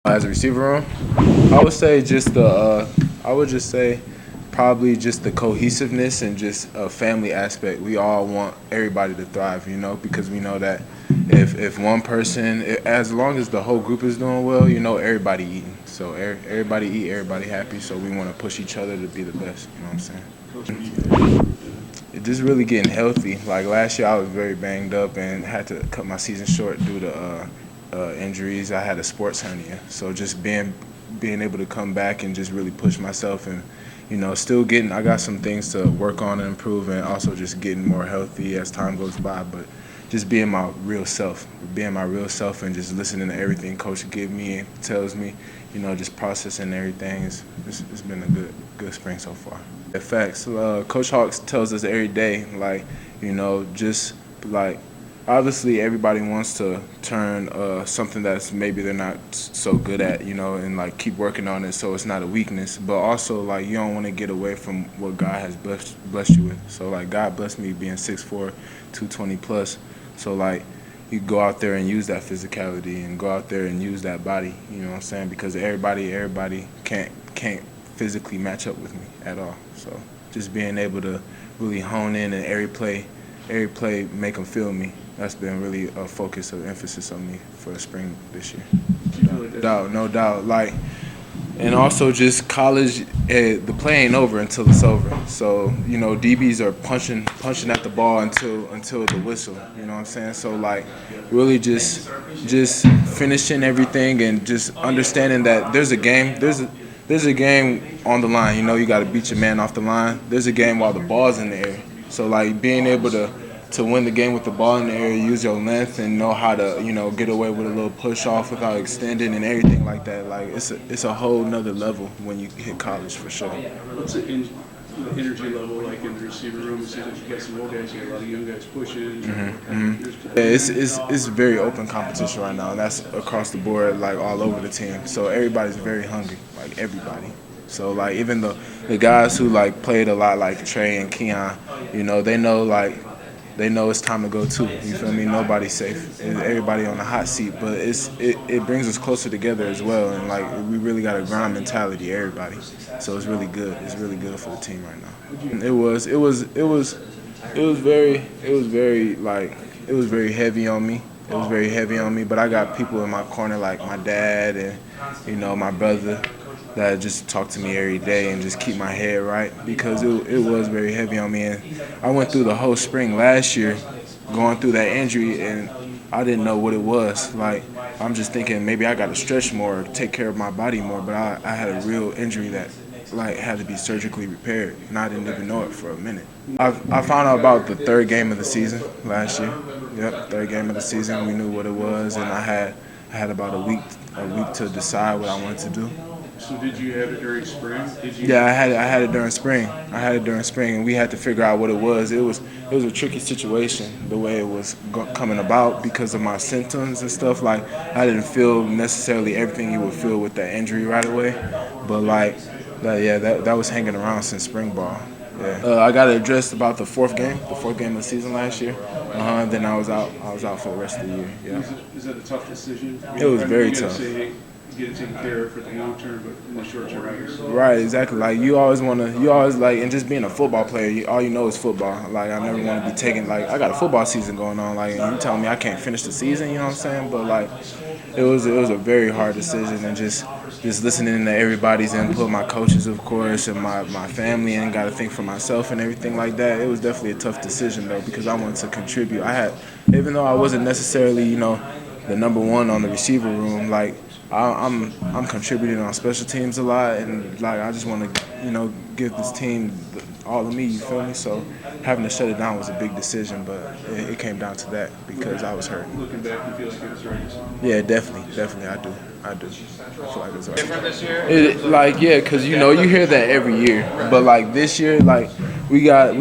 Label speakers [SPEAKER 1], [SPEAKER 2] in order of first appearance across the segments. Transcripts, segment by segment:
[SPEAKER 1] As a receiver room, I would say just I would just say probably just the cohesiveness and just a family aspect. We all want everybody to thrive, because we know that if one person, as long as the whole group is doing well, everybody eating. So everybody eat, everybody happy. So we want to push each other to be the best. You know what I'm saying? Just really getting healthy. Like last year, I was very banged up and had to cut my season short due to injuries. I had a sports hernia, so just being able to come back and just really push myself and still getting. I got some things to work on and improve, and also just getting more healthy as time goes by. But just being my real self, and just listening to everything Coach give me and tells me, just processing everything. It's been a good spring so far. In fact, Coach Hawks tells us every day, like, just like obviously everybody wants to turn something that's maybe they're not so good at, and like keep working on it so it's not a weakness. But also like you don't want to get away from what God has blessed you with. So like God blessed me being 6'4", 220 plus. So like you go out there and use that physicality and go out there and use that body. You know what I'm saying? Because everybody can't physically match up with me at all. So just being able to really hone in and every play make them feel me. That's been really a focus of emphasis on me for the spring this year. No doubt. Like, and also just college, the play ain't over until it's over. So DBs are punching at the ball until the whistle. You know what I'm saying? So like, really just finishing everything and just understanding that there's a game. There's a game on the line. You got to beat your man off the line. There's a game while the ball's in the air. So like being able to win the game with the ball in the air, use your length and know how to, get away with a little push off without extending and everything like that. Like it's a whole nother level when you hit college for sure.
[SPEAKER 2] What's the energy level like in the receiver room? It seems like you got some old guys, you got a lot of young guys pushing.
[SPEAKER 1] Yeah, it's very open competition right now, and that's across the board, like all over the team. So everybody's very hungry, like everybody. So like even the guys who like played a lot, like Trey and Keon, they know it's time to go too. You feel me? Nobody's safe. Everybody on the hot seat, but it brings us closer together as well. And like we really got a grind mentality, everybody. So it's really good. It's really good for the team right now. It was very heavy on me. It was very heavy on me. But I got people in my corner like my dad and my brother that just talk to me every day and just keep my head right, because it was very heavy on me. And I went through the whole spring last year going through that injury, and I didn't know what it was. Like, I'm just thinking maybe I got to stretch more, take care of my body more, but I had a real injury that like had to be surgically repaired, and I didn't even know it for a minute. I found out about the third game of the season last year. Yep, third game of the season. We knew what it was, and I had about a week to decide what I wanted to do.
[SPEAKER 2] So did you have it during spring?
[SPEAKER 1] Yeah, I had it during spring. And we had to figure out what it was. It was a tricky situation the way it was coming about because of my symptoms and stuff. Like I didn't feel necessarily everything you would feel with that injury right away, but like that was hanging around since spring ball. Yeah, I got it addressed about the fourth game of the season last year. Then I was out for the rest of the year. Yeah.
[SPEAKER 2] Is that a tough decision?
[SPEAKER 1] It was very tough.
[SPEAKER 2] Get it taken care of for the long term, but in the short term,
[SPEAKER 1] right, exactly. Like you always like, and just being a football player, all you know is football. Like I never want to be taking, like I got a football season going on, like and you telling me I can't finish the season, you know what I'm saying? But like it was a very hard decision, and just listening to everybody's input, my coaches of course, and my family, and got to think for myself and everything like that. It was definitely a tough decision though, because I wanted to contribute. Even though I wasn't necessarily the number one on the receiver room, like I'm contributing on special teams a lot, and like I just want to give this team all of me. You feel me? So having to shut it down was a big decision, but it came down to that because I was hurt.
[SPEAKER 2] Looking back, you feel like it was right?
[SPEAKER 1] Yeah, definitely, I do. I feel like it was right. Different this year? Because you hear that every year, but like this year, like we got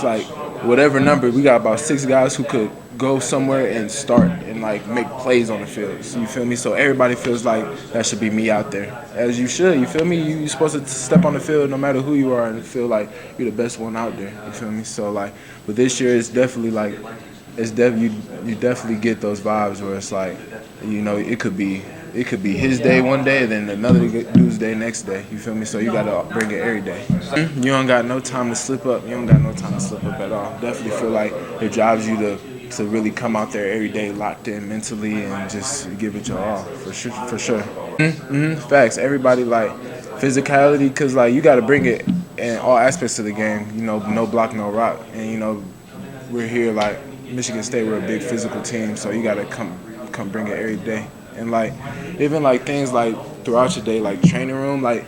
[SPEAKER 1] like whatever number, we got about 6 guys who could go somewhere and start and like make plays on the field. So you feel me? So everybody feels like that should be me out there, as you should. You feel me? You're supposed to step on the field no matter who you are and feel like you're the best one out there. You feel me? So like, but this year it's definitely like you definitely get those vibes where it's like, it could be it could be his day one day, and then another dude's day next day. You feel me? So you gotta bring it every day. You don't got no time to slip up. You don't got no time to slip up at all. Definitely feel like it drives you to really come out there every day locked in mentally and just give it your all for sure. For sure. Facts. Everybody like physicality, cause like you gotta bring it in all aspects of the game. You know, no block, no rock, and you know we're here like Michigan State. We're a big physical team, so you gotta come bring it every day. And like even like things like throughout your day, like training room, like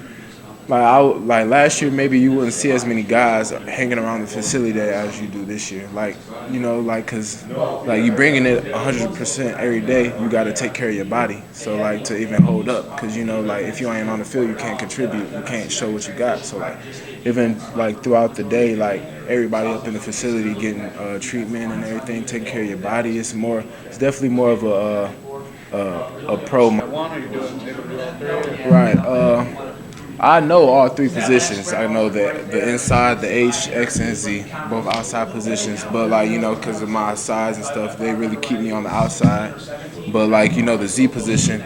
[SPEAKER 1] last year maybe you wouldn't see as many guys hanging around the facility as you do this year. Like you know, like cause like you bringing it 100% every day, you got to take care of your body. So like to even hold up, cause you know like if you ain't on the field, you can't contribute, you can't show what you got. So like even like throughout the day, like everybody up in the facility getting treatment and everything, taking care of your body. It's definitely more of a pro. Right. I know all three positions. I know the inside, the H, X, and Z, both outside positions. But like you know, because of my size and stuff, they really keep me on the outside. But like you know, the Z position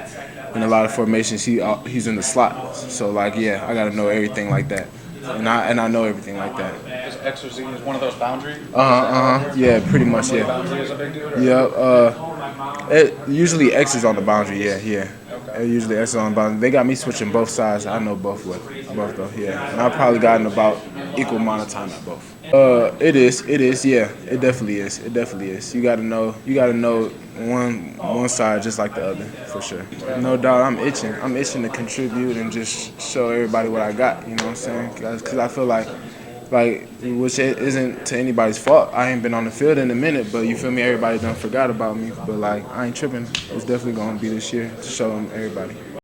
[SPEAKER 1] in a lot of formations, he's in the slot. So like yeah, I gotta know everything like that, and I know everything like that.
[SPEAKER 3] Is X or Z is one of those boundary?
[SPEAKER 1] Yeah, pretty much yeah.
[SPEAKER 3] Boundary is a big deal.
[SPEAKER 1] Yeah. Usually X is on the boundary. Yeah. Usually X is on the boundary. They got me switching both sides. I know both though. Yeah, and I've probably gotten about equal amount of time at both. It is. Yeah, it definitely is. You gotta know one side just like the other for sure. No doubt, I'm itching to contribute and just show everybody what I got. You know what I'm saying? Because I feel like which it isn't to anybody's fault. I ain't been on the field in a minute, but you feel me? Everybody done forgot about me. But like I ain't tripping. It's definitely gonna be this year to show them everybody.